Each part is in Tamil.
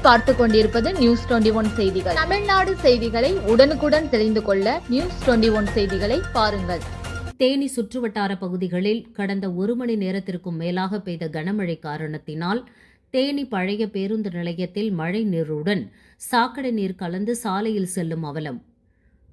பார்த்துக் கொண்டிருப்பது நியூஸ் 21 செய்திகள். தமிழ்நாடு செய்திகளை உடனுக்குடன் தெரிந்து கொள்ள நியூஸ் 21 செய்திகளை பாருங்கள். தேனி சுற்றுவட்டார பகுதிகளில் கடந்த 1 மணி நேரத்திற்கும் மேலாக பெய்த கனமழை காரணத்தினால் தேனி பழைய பேருந்து நிலையத்தில் மழை நீருடன் சாக்கடை நீர் கலந்து சாலையில் செல்லும் அவலம்.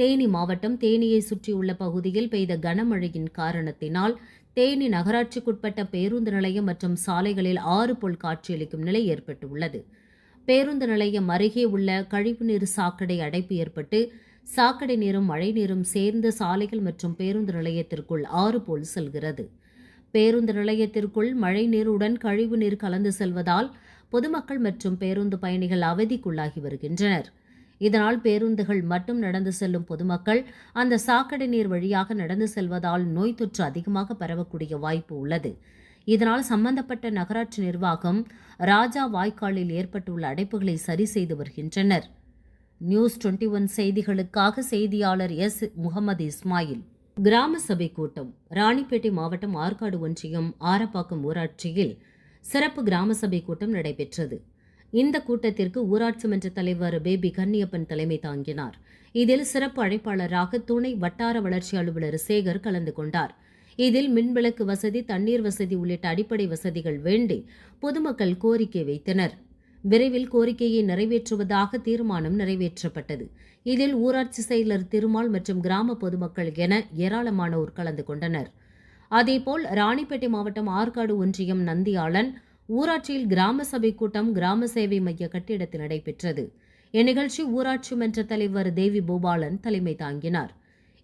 தேனி மாவட்டம் தேனியை சுற்றியுள்ள பகுதியில் பெய்த கனமழையின் காரணத்தினால் தேனி நகராட்சிக்குட்பட்ட பேருந்து நிலையம் மற்றும் சாலைகளில் 6 போல் காட்சியளிக்கும் நிலை ஏற்பட்டுள்ளது. பேருந்து நிலையம் அருகே உள்ள கழிவுநீர் சாக்கடை அடைப்பு ஏற்பட்டு சாக்கடை நீரும் மழை நீரும் சேர்ந்து சாலைகள் மற்றும் பேருந்து நிலையத்திற்குள் 6 போல் செல்கிறது. பேருந்து நிலையத்திற்குள் மழை நீருடன் கழிவு நீர் கலந்து செல்வதால் பொதுமக்கள் மற்றும் பேருந்து பயணிகள் அவதிக்குள்ளாகி வருகின்றனர். இதனால் பேருந்துகள் மட்டும் நடந்து செல்லும் பொதுமக்கள் அந்த சாக்கடை நீர் வழியாக நடந்து செல்வதால் நோய் தொற்று அதிகமாக பரவக்கூடிய வாய்ப்பு உள்ளது. இதனால் சம்பந்தப்பட்ட நகராட்சி நிர்வாகம் ராஜா வாய்க்காலில் ஏற்பட்டுள்ள அடைப்புகளை சரி செய்து வருகின்றனர். நியூஸ் 21 செய்திகளுக்காக செய்தியாளர் எஸ். முகமது இஸ்மாயில். கிராம சபை கூட்டம். ராணிப்பேட்டை மாவட்டம் ஆற்காடு ஒன்றியம் ஆரப்பாக்கம் ஊராட்சியில் சிறப்பு கிராம சபை கூட்டம் நடைபெற்றது. இந்த கூட்டத்திற்கு ஊராட்சி மன்ற தலைவர் பேபி கன்னியப்பன் தலைமை தாங்கினார். இதில் சிறப்பு அழைப்பாளராக துணை வட்டார வளர்ச்சி அலுவலர் சேகர் கலந்து கொண்டார். இதில் மின்விளக்கு வசதி, தண்ணீர் வசதி உள்ளிட்ட அடிப்படை வசதிகள் வேண்டி பொதுமக்கள் கோரிக்கை வைத்தனர். விரைவில் கோரிக்கையை நிறைவேற்றுவதாக தீர்மானம் நிறைவேற்றப்பட்டது. இதில் ஊராட்சி செயலர் திருமால் மற்றும் கிராம பொதுமக்கள் என ஏராளமானோர் கலந்து கொண்டனர். அதேபோல் ராணிப்பேட்டை மாவட்டம் ஆற்காடு ஒன்றியம் நந்தியாளன் ஊராட்சியில் கிராம சபை கூட்டம் கிராம சேவை மைய கட்டிடத்தில் நடைபெற்றது. இந்நிகழ்ச்சி ஊராட்சி மன்ற தலைவர் தேவி பூபாலன் தலைமை தாங்கினார்.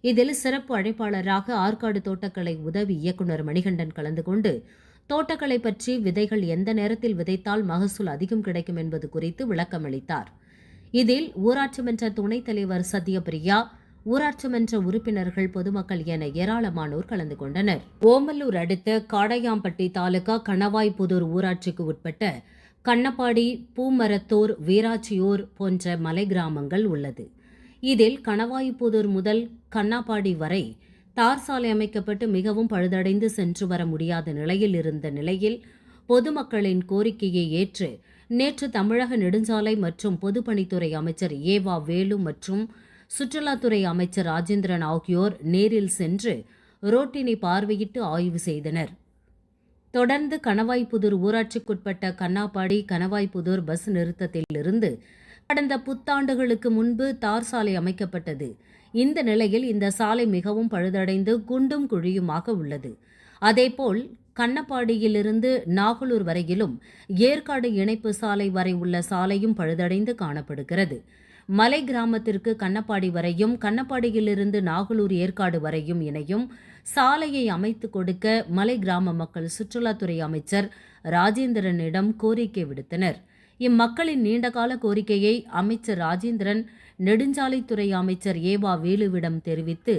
இதில் சிறப்பு அழைப்பாளராக ஆற்காடு தோட்டக்கலை உதவி இயக்குநர் மணிகண்டன் கலந்து கொண்டு தோட்டக்கலை பற்றி விதைகள் எந்த நேரத்தில் விதைத்தால் மகசூல் அதிகம் கிடைக்கும் என்பது குறித்து விளக்கமளித்தார். இதில் ஊராட்சி மன்ற துணைத் தலைவர் சத்யபிரியா, ஊராட்சி மன்ற உறுப்பினர்கள், பொதுமக்கள் என ஏராளமானோர் கலந்து கொண்டனர். ஓமலூர் அடுத்த காடையாம்பட்டி தாலுகா கணவாய்புதூர் ஊராட்சிக்கு உட்பட்ட கண்ணப்பாடி, பூமரத்தூர், வீராட்சியூர் போன்ற மலை கிராமங்கள் உள்ளது. இதில் கணவாய்புதூர் முதல் கண்ணாப்பாடி வரை தார் சாலை அமைக்கப்பட்டு மிகவும் பழுதடைந்து சென்று வர முடியாத நிலையில் இருந்த நிலையில் பொதுமக்களின் கோரிக்கையை ஏற்று நேற்று தமிழக நெடுஞ்சாலை மற்றும் பொதுப்பணித்துறை அமைச்சர் ஏவா வேலு மற்றும் சுற்றுலாத்துறை அமைச்சர் ராஜேந்திரன் ஆகியோர் நேரில் சென்று ரோட்டினை பார்வையிட்டு ஆய்வு செய்தனர். தொடர்ந்து கணவாய்புதூர் ஊராட்சிக்குட்பட்ட கண்ணாப்பாடி, கணவாய்புதூர் பஸ் நிறுத்தத்திலிருந்து கடந்த புத்தாண்டுகளுக்கு முன்பு தார் சாலை அமைக்கப்பட்டது. இந்த நிலையில் இந்த சாலை மிகவும் பழுதடைந்து குண்டும் குழியுமாக உள்ளது. அதேபோல் கண்ணப்பாடியிலிருந்து நாகலூர் வரையிலும் ஏற்காடு இணைப்பு சாலை வரை உள்ள சாலையும் பழுதடைந்து காணப்படுகிறது. மலை கிராமத்திற்கு கண்ணப்பாடி வரையும், கண்ணப்பாடியிலிருந்து நாகலூர் ஏற்காடு வரையும் இணையும் சாலையை அமைத்து கொடுக்க மலை கிராம மக்கள் சுற்றுலாத்துறை அமைச்சர் ராஜேந்திரனிடம் கோரிக்கை விடுத்தனர். இம்மக்களின் நீண்டகால கோரிக்கையை அமைச்சர் ராஜேந்திரன் நெடுஞ்சாலைத்துறை அமைச்சர் ஏவா வேலுவிடம் தெரிவித்து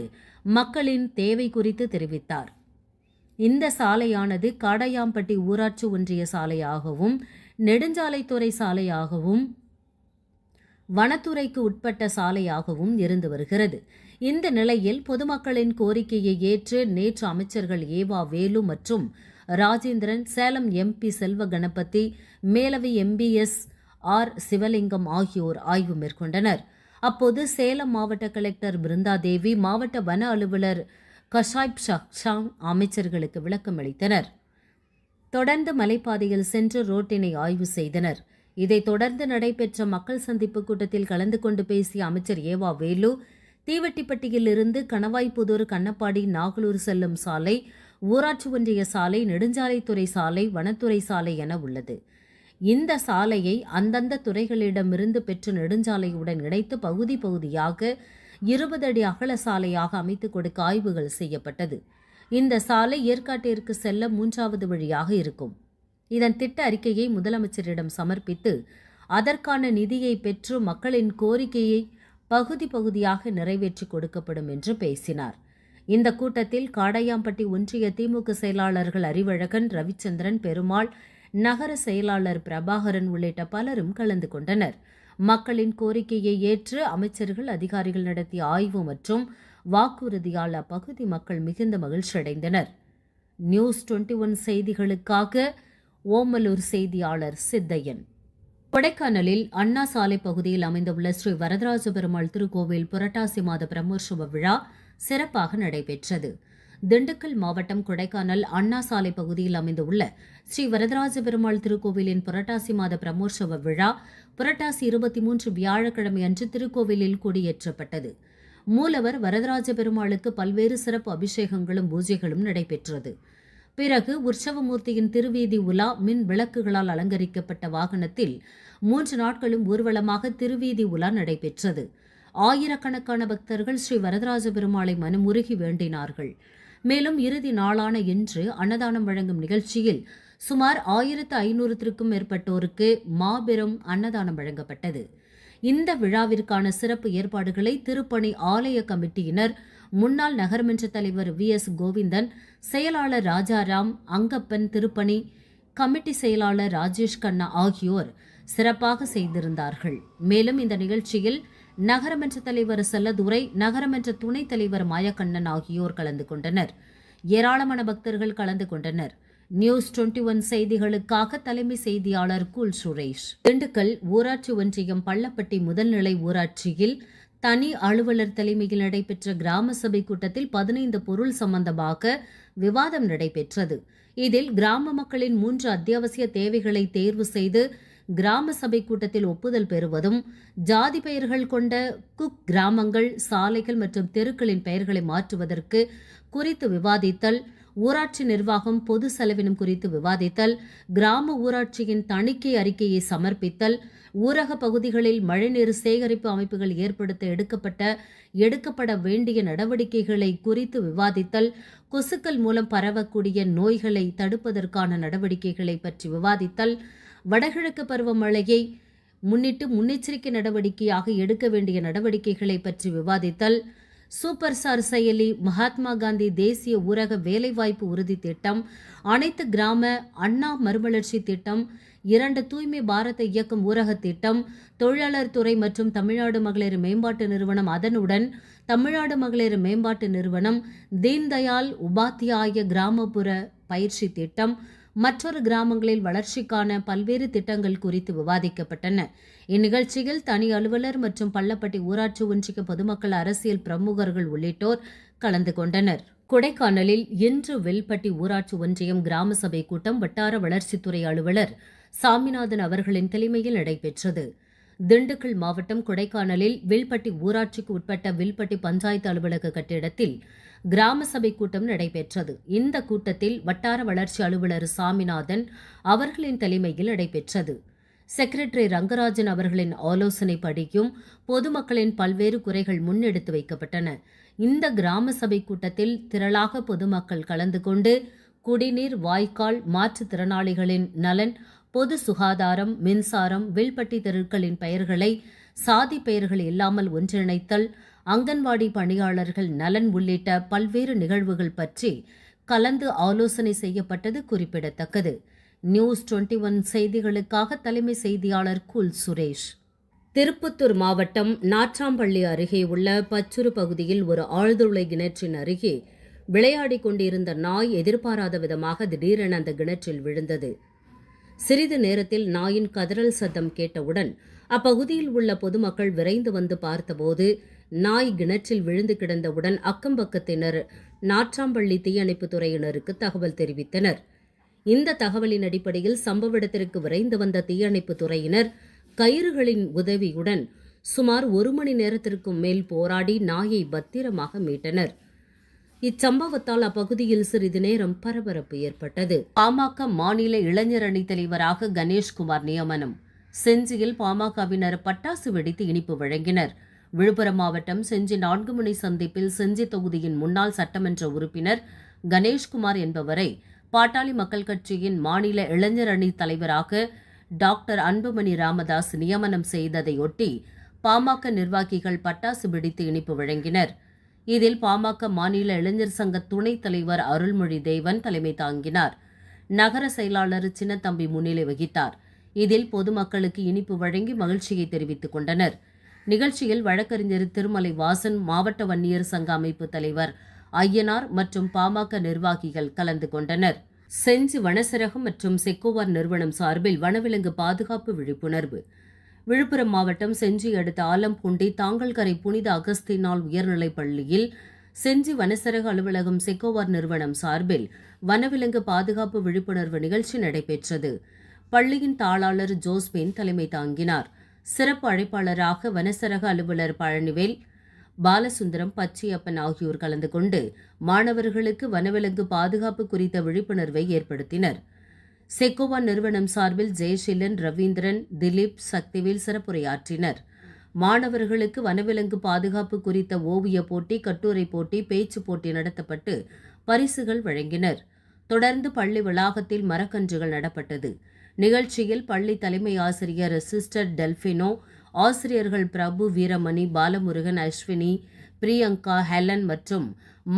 மக்களின் தேவை குறித்து தெரிவித்தார். இந்த சாலையானது காடையாம்பட்டி ஊராட்சி ஒன்றிய சாலையாகவும், நெடுஞ்சாலைத்துறை சாலையாகவும், வனத்துறைக்கு உட்பட்ட சாலையாகவும் இருந்து வருகிறது. இந்த நிலையில் பொதுமக்களின் கோரிக்கையை ஏற்று நேற்று அமைச்சர்கள் ஏவா வேலு மற்றும் ராஜேந்திரன், சேலம் எம்பி செல்வ கணபதி, மேலவை எம்பிஎஸ் ஆர் சிவலிங்கம் ஆகியோர் ஆய்வு மேற்கொண்டனர். அப்போது சேலம் மாவட்ட கலெக்டர் பிருந்தாதேவி, மாவட்ட வன அலுவலர் கஷாய்ப் ஷாங் அமைச்சர்களுக்கு விளக்கம் அளித்தனர். தொடர்ந்து மலைப்பாதையில் சென்று ரோட்டினை ஆய்வு செய்தனர். இதைத் தொடர்ந்து நடைபெற்ற மக்கள் சந்திப்பு கூட்டத்தில் கலந்து கொண்டு பேசிய அமைச்சர் ஏவா வேலு, தீவட்டிப்பட்டியிலிருந்து கணவாய்புதூர், கண்ணப்பாடி, நாகலூர் செல்லும் சாலை, ஊராட்சி ஒன்றிய சாலை, நெடுஞ்சாலைத்துறை சாலை, வனத்துறை சாலை என உள்ளது. இந்த சாலையை அந்தந்த துறைகளிடமிருந்து பெற்று நெடுஞ்சாலையுடன் இணைத்து பகுதி பகுதியாக 20 அடி அகல சாலையாக அமைத்துக் கொடுக்க ஆய்வுகள் செய்யப்பட்டது. இந்த சாலை ஏற்காட்டிற்கு செல்ல 3வது வழியாக இருக்கும். இதன் திட்ட அறிக்கையை முதலமைச்சரிடம் சமர்ப்பித்து அதற்கான நிதியை பெற்று மக்களின் கோரிக்கையை பகுதி பகுதியாக நிறைவேற்றி கொடுக்கப்படும் என்று பேசினார். இந்த கூட்டத்தில் காடையாம்பட்டி ஒன்றிய திமுக செயலாளர்கள் அறிவழகன், ரவிச்சந்திரன், பெருமாள், நகர செயலாளர் பிரபாகரன் உள்ளிட்ட பலரும் கலந்து கொண்டனர். மக்களின் கோரிக்கையை ஏற்று அமைச்சர்கள், அதிகாரிகள் நடத்திய ஆய்வு மற்றும் வாக்குறுதியால் அப்பகுதி மக்கள் மிகுந்த மகிழ்ச்சியடைந்தனர். நியூஸ் 21 செய்திகளுக்காக ஓமலூர் செய்தியாளர் சித்தையன். கொடைக்கானலில் அண்ணா சாலை பகுதியில் அமைந்துள்ள ஸ்ரீ வரதராஜ பெருமாள் திருக்கோவில் புரட்டாசி மாத பிரம்மோற்சவ விழா சிறப்பாக நடைபெற்றது. திண்டுக்கல் மாவட்டம் கொடைக்கானல் அண்ணா சாலை பகுதியில் அமைந்துள்ள ஸ்ரீ வரதராஜ பெருமாள் திருக்கோவிலின் புரட்டாசி மாத பிரம்மோற்சவ விழா புரட்டாசி 23 வியாழக்கிழமை அன்று திருக்கோவிலில் கொடியேற்றப்பட்டது. மூலவர் வரதராஜ பெருமாளுக்கு பல்வேறு சிறப்பு அபிஷேகங்களும் பூஜைகளும் நடைபெற்றது. பிறகு உற்சவமூர்த்தியின் திருவீதி உலா மின் விளக்குகளால் அலங்கரிக்கப்பட்ட வாகனத்தில் 3 நாட்களும் ஊர்வலமாக திருவீதி உலா நடைபெற்றது. ஆயிரக்கணக்கான பக்தர்கள் ஸ்ரீ வரதராஜ பெருமாளை மனமுருகி வேண்டினார்கள். மேலும் இறுதி நாளான இன்று அன்னதானம் வழங்கும் நிகழ்ச்சியில் சுமார் 1500க்கும் மேற்பட்டோருக்கு மாபெரும் அன்னதானம் வழங்கப்பட்டது. இந்த விழாவிற்கான சிறப்பு ஏற்பாடுகளை திருப்பணி ஆலய கமிட்டியினர், முன்னாள் நகர்மன்ற தலைவர் VS கோவிந்தன், செயலாளர் ராஜாராம், அங்கப்பன், திருப்பணி கமிட்டி செயலாளர் ராஜேஷ் கண்ணா ஆகியோர் சிறப்பாக செய்திருந்தார்கள். மேலும் இந்த நிகழ்ச்சியில் நகரமன்ற தலைவர் செல்லதுரை, நகரமன்ற துணைத் தலைவர் மாயக்கண்ணன் ஆகியோர் கலந்து கொண்டனர். ஏராளமான பக்தர்கள் கலந்து கொண்டனர். நியூஸ் 21 செய்திகளுக்காக தலைமை செய்தியாளர் கூல் சுரேஷ். திண்டுக்கல் ஊராட்சி ஒன்றியம் பள்ளப்பட்டி முதல்நிலை ஊராட்சியில் தனி அலுவலர் தலைமையில் நடைபெற்ற கிராம சபை கூட்டத்தில் 15 பொருள் சம்பந்தமாக விவாதம் நடைபெற்றது. இதில் கிராம மக்களின் 3 அத்தியாவசிய தேவைகளை தேர்வு செய்து கிராம சபை கூட்டத்தில் ஒப்புதல் பெறுவதும், ஜாதி பெயர்கள் கொண்ட குக் கிராமங்கள், சாலைகள் மற்றும் தெருக்களின் பெயர்களை மாற்றுவதற்கு குறித்து விவாதித்தல், ஊராட்சி நிர்வாகம் பொது செலவினம் குறித்து விவாதித்தல், கிராம ஊராட்சியின் தணிக்கை அறிக்கையை சமர்ப்பித்தல், ஊரக பகுதிகளில் மழைநீர் சேகரிப்பு அமைப்புகள் ஏற்படுத்த எடுக்கப்பட வேண்டிய நடவடிக்கைகளை குறித்து விவாதித்தல், கொசுக்கள் மூலம் பரவக்கூடிய நோய்களை தடுப்பதற்கான நடவடிக்கைகளை பற்றி விவாதித்தல், வடகிழக்கு பருவமழையை முன்னிட்டு முன்னெச்சரிக்கை நடவடிக்கையாக எடுக்க வேண்டிய நடவடிக்கைகளை பற்றி விவாதித்தல், சூப்பர் ஸ்டார் செயலி, மகாத்மா காந்தி தேசிய ஊரக வேலைவாய்ப்பு உறுதி திட்டம், அனைத்து கிராம அண்ணா மறுமலர்ச்சி திட்டம், 2 தூய்மை பாரத இயக்கம் ஊரக திட்டம், தொழிலாளர் துறை மற்றும் தமிழ்நாடு மகளிர் மேம்பாட்டு நிறுவனம், அதனுடன் தமிழ்நாடு மகளிர் மேம்பாட்டு நிறுவனம், தீன்தயாள் உபாத்தியாய கிராமப்புற பயிற்சி திட்டம், மற்றொரு கிராமங்களில் வளர்ச்சிக்கான பல்வேறு திட்டங்கள் குறித்து விவாதிக்கப்பட்டன. இந்நிகழ்ச்சியில் தனி அலுவலர் மற்றும் பள்ளப்பட்டி ஊராட்சி ஒன்றிய பொதுமக்கள், அரசியல் பிரமுகர்கள் உள்ளிட்டோர் கலந்து கொண்டனர். கொடைக்கானலில் இன்று வில்பட்டி ஊராட்சி ஒன்றியம் கிராம சபை கூட்டம் வட்டார வளர்ச்சித்துறை அலுவலர் சாமிநாதன் அவர்களின் தலைமையில் நடைபெற்றது. திண்டுக்கல் மாவட்டம் கொடைக்கானலில் வில்பட்டி ஊராட்சிக்கு உட்பட்ட வில்பட்டி பஞ்சாயத்து அலுவலக கட்டிடத்தில் கிராம சபை கூட்டம் நடைபெற்றது. இந்த கூட்டத்தில் வட்டார வளர்ச்சி அலுவலர் சாமிநாதன் அவர்களின் தலைமையில் நடைபெற்றது. செக்ரட்டரி ரங்கராஜன் அவர்களின் ஆலோசனைப்படியும் பொதுமக்களின் பல்வேறு குறைகள் முன்னெடுத்து வைக்கப்பட்டன. இந்த கிராம சபை கூட்டத்தில் திரளாக பொதுமக்கள் கலந்து கொண்டு குடிநீர், வாய்க்கால், மாற்றுத்திறனாளிகளின் நலன், பொது சுகாதாரம், மின்சாரம், வில்பட்டி தெருக்களின் பெயர்களை சாதி பெயர்கள் இல்லாமல் ஒன்றிணைத்தல், அங்கன்வாடி பணியாளர்கள் நலன் உள்ளிட்ட பல்வேறு நிகழ்வுகள் பற்றி கலந்து ஆலோசனை செய்யப்பட்டது குறிப்பிடத்தக்கது. நியூஸ் 21 செய்திகளுக்காக தலைமை செய்தியாளர் கூல் சுரேஷ். திருப்பத்தூர் மாவட்டம் நாட்றாம்பள்ளி அருகே உள்ள பச்சுரு பகுதியில் ஒரு ஆழ்துளை கிணற்றின் அருகே விளையாடிக் கொண்டிருந்த நாய் எதிர்பாராத விதமாக திடீரென அந்த கிணற்றில் விழுந்தது. சிறிது நேரத்தில் நாயின் கதறல் சத்தம் கேட்டவுடன் அப்பகுதியில் உள்ள பொதுமக்கள் விரைந்து வந்து பார்த்தபோது நாய் கிணற்றில் விழுந்து கிடந்தவுடன் அக்கம்பக்கத்தினர் நாட்றாம்பள்ளி தீயணைப்பு துறையினருக்கு தகவல் தெரிவித்தனர். இந்த தகவலின் அடிப்படையில் சம்பவ இடத்திற்கு விரைந்து வந்த தீயணைப்பு துறையினர் கயிறுகளின் உதவியுடன் சுமார் 1 மணி நேரத்திற்கும் மேல் போராடி நாயை பத்திரமாக மீட்டனர். இச்சம்பவத்தால் அப்பகுதியில் சிறிது நேரம் பரபரப்பு ஏற்பட்டது. பாமக மாநில இளைஞர் அணி தலைவராக கணேஷ்குமார் நியமனம். செஞ்சியில் பாமகவினர் பட்டாசு வெடித்து இனிப்பு வழங்கினர். விழுப்புரம் மாவட்டம் செஞ்சி 4 முனை சந்திப்பில் செஞ்சி தொகுதியின் முன்னாள் சட்டமன்ற உறுப்பினர் கணேஷ்குமார் என்பவரை பாட்டாளி மக்கள் கட்சியின் மாநில இளைஞர் அணி தலைவராக டாக்டர் அன்புமணி ராமதாஸ் நியமனம் செய்ததையொட்டி பாமக நிர்வாகிகள் பட்டாசு வெடித்து இனிப்பு வழங்கினர். இதில் பாமக மாநில இளைஞர் சங்க துணைத் தலைவர் அருள்மொழி தேவன் தலைமை தாங்கினார். நகர செயலாளர் சின்னத்தம்பி முன்னிலை வகித்தார். இதில் பொதுமக்களுக்கு இனிப்பு வழங்கி மகிழ்ச்சியை தெரிவித்துக் கொண்டனர். நிகழ்ச்சியில் வழக்கறிஞர் திருமலை வாசன், மாவட்ட வன்னியர் சங்க அமைப்பு தலைவர் ஐயனார் மற்றும் பாமக நிர்வாகிகள் கலந்து கொண்டனர். செஞ்சி வனச்சரகம் மற்றும் செக்கோவார் நிறுவனம் சார்பில் வனவிலங்கு பாதுகாப்பு விழிப்புணர்வு. விழுப்புரம் மாவட்டம் செஞ்சி அடுத்த ஆலம்பூண்டி தாங்கல்கரை புனித அகஸ்தினால் உயர்நிலைப் பள்ளியில் செஞ்சி வனச்சரக அலுவலகம் செக்கோவார் நிறுவனம் சார்பில் வனவிலங்கு பாதுகாப்பு விழிப்புணர்வு நிகழ்ச்சி நடைபெற்றது. பள்ளியின் தாளாளர் ஜோஸ்பின் தலைமை தாங்கினார். சிறப்பு அழைப்பாளராக வனச்சரக அலுவலர் பழனிவேல், பாலசுந்தரம், பச்சையப்பன் ஆகியோர் கலந்து கொண்டு மாணவர்களுக்கு வனவிலங்கு பாதுகாப்பு குறித்த விழிப்புணர்வை ஏற்படுத்தினர். செக்கோவா நிறுவனம் சார்பில் ஜெயசீலன், ரவீந்திரன், திலீப், சக்திவேல் சிறப்புரையாற்றினர். மாணவர்களுக்கு வனவிலங்கு பாதுகாப்பு குறித்த ஓவிய போட்டி, கட்டுரை போட்டி, பேச்சு போட்டி நடத்தப்பட்டு பரிசுகள் வழங்கினர். தொடர்ந்து பள்ளி வளாகத்தில் மரக்கன்றுகள் நடப்பட்டது. நிகழ்ச்சியில் பள்ளி தலைமை ஆசிரியர் சிஸ்டர் டெல்பினோ, ஆசிரியர்கள் பிரபு, வீரமணி, பாலமுருகன், அஸ்வினி, பிரியங்கா, ஹெலன் மற்றும்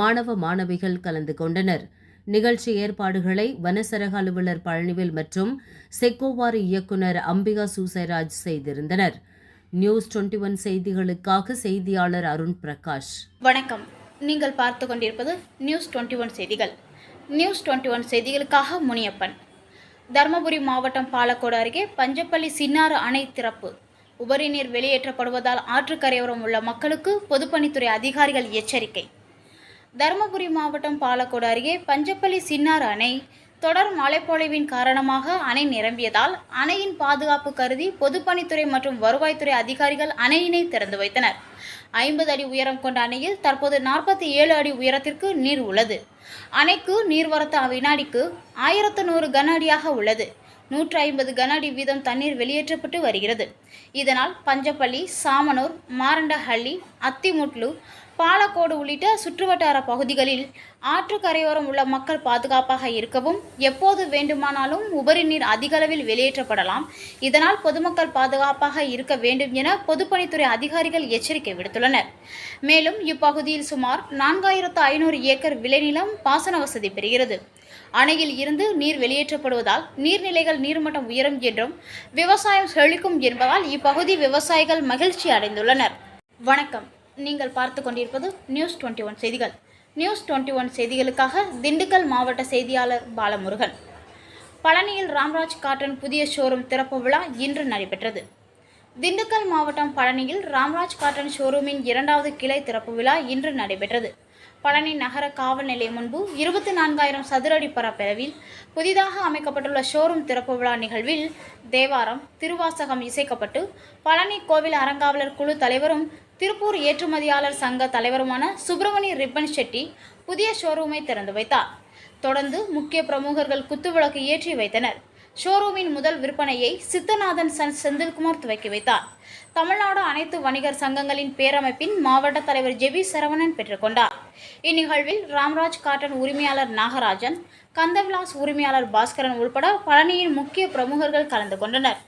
மாணவ மாணவிகள் கலந்து கொண்டனர். நிகழ்ச்சி ஏற்பாடுகளை வனச்சரக அலுவலர் பழனிவேல் மற்றும் செக்கோவார் இயக்குநர் அம்பிகா சூசைராஜ் செய்திருந்தனர். நியூஸ் 21 செய்திகளுக்காக செய்தியாளர் அருண் பிரகாஷ். வணக்கம். நீங்கள் பார்த்து கொண்டிருப்பது நியூஸ் 21 செய்திகள். நியூஸ் 21 செய்திகளுக்காக முனியப்பன். தருமபுரி மாவட்டம் பாலக்கோடு அருகே பஞ்சப்பள்ளி சின்னாறு அணை திறப்பு. உபரி நீர் வெளியேற்றப்படுவதால் ஆற்றுக்கரையோரம் உள்ள மக்களுக்கு பொதுப்பணித்துறை அதிகாரிகள் எச்சரிக்கை. தருமபுரி மாவட்டம் பாலக்கோடு அருகே பஞ்சப்பள்ளி சின்னாறு அணை தொடர் மழைப்பொழிவின் காரணமாக அணை நிரம்பியதால் அணையின் பாதுகாப்பு கருதி பொதுப்பணித்துறை மற்றும் வருவாய்த்துறை அதிகாரிகள் அணையினை திறந்து வைத்தனர். 50 அடி உயரம் கொண்ட அணையில் தற்போது 47 அடி உயரத்திற்கு நீர் உள்ளது. அணைக்கு நீர்வரத்து வினாடிக்கு 1100 கன அடியாக உள்ளது. 150 கன அடி வீதம் தண்ணீர் வெளியேற்றப்பட்டு வருகிறது. இதனால் பஞ்சப்பள்ளி, சாமனூர், மாரண்டஹள்ளி, அத்திமுட்லு, பாலக்கோடு உள்ளிட்ட சுற்றுவட்டார பகுதிகளில் ஆற்றுக்கரையோரம் உள்ள மக்கள் பாதுகாப்பாக இருக்கவும், எப்போது வேண்டுமானாலும் உபரி நீர் அதிகளவில் வெளியேற்றப்படலாம். இதனால் பொதுமக்கள் பாதுகாப்பாக இருக்க வேண்டும் என பொதுப்பணித்துறை அதிகாரிகள் எச்சரிக்கை விடுத்துள்ளனர். மேலும் இப்பகுதியில் சுமார் 4500 ஏக்கர் விளைநிலம் பாசன வசதி பெறுகிறது. அணையில் இருந்து நீர் வெளியேற்றப்படுவதால் நீர்நிலைகள் நீர்மட்டம் உயரும் என்றும் விவசாயம் செழிக்கும் என்பதால் இப்பகுதி விவசாயிகள் மகிழ்ச்சி அடைந்துள்ளனர். வணக்கம். நீங்கள் பார்த்து கொண்டிருப்பது நியூஸ் 21 செய்திகள். நியூஸ் 21 செய்திகளுக்காக திண்டுக்கல் மாவட்ட செய்தியாளர் பாலமுருகன். பழனியில் ராம்ராஜ் காட்டன் புதிய ஷோரூம் திறப்பு விழா இன்று நடைபெற்றது. திண்டுக்கல் மாவட்டம் பழனியில் ராம்ராஜ் காட்டன் ஷோரூமின் 2வது கிளை திறப்பு விழா இன்று நடைபெற்றது. பழனி நகர காவல் நிலையம் முன்பு 24,000 சதுரடி பரப்பளவில் புதிதாக அமைக்கப்பட்டுள்ள ஷோரூம் திறப்பு விழா நிகழ்வில் தேவாரம், திருவாசகம் இசைக்கப்பட்டு பழனி கோவில் அறங்காவலர் குழு தலைவரும் திருப்பூர் ஏற்றுமதியாளர் சங்க தலைவருமான சுப்பிரமணிய ரிப்பன் செட்டி புதிய ஷோரூமை திறந்து வைத்தார். தொடர்ந்து முக்கிய பிரமுகர்கள் குத்துவிளக்கு ஏற்றி வைத்தனர். ஷோரூமின் முதல் விற்பனையை சித்தநாதன் செந்தில்குமார் துவக்கி வைத்தார். தமிழ்நாடு அனைத்து வணிகர் சங்கங்களின் பேரமைப்பின் மாவட்ட தலைவர் ஜெபி சரவணன் பெற்றுக்கொண்டார். இந்நிகழ்வில் ராம்ராஜ் காட்டன் உரிமையாளர் நாகராஜன், கந்தவிலாஸ் உரிமையாளர் பாஸ்கரன் உள்பட பழனியின் முக்கிய பிரமுகர்கள் கலந்து கொண்டனர்.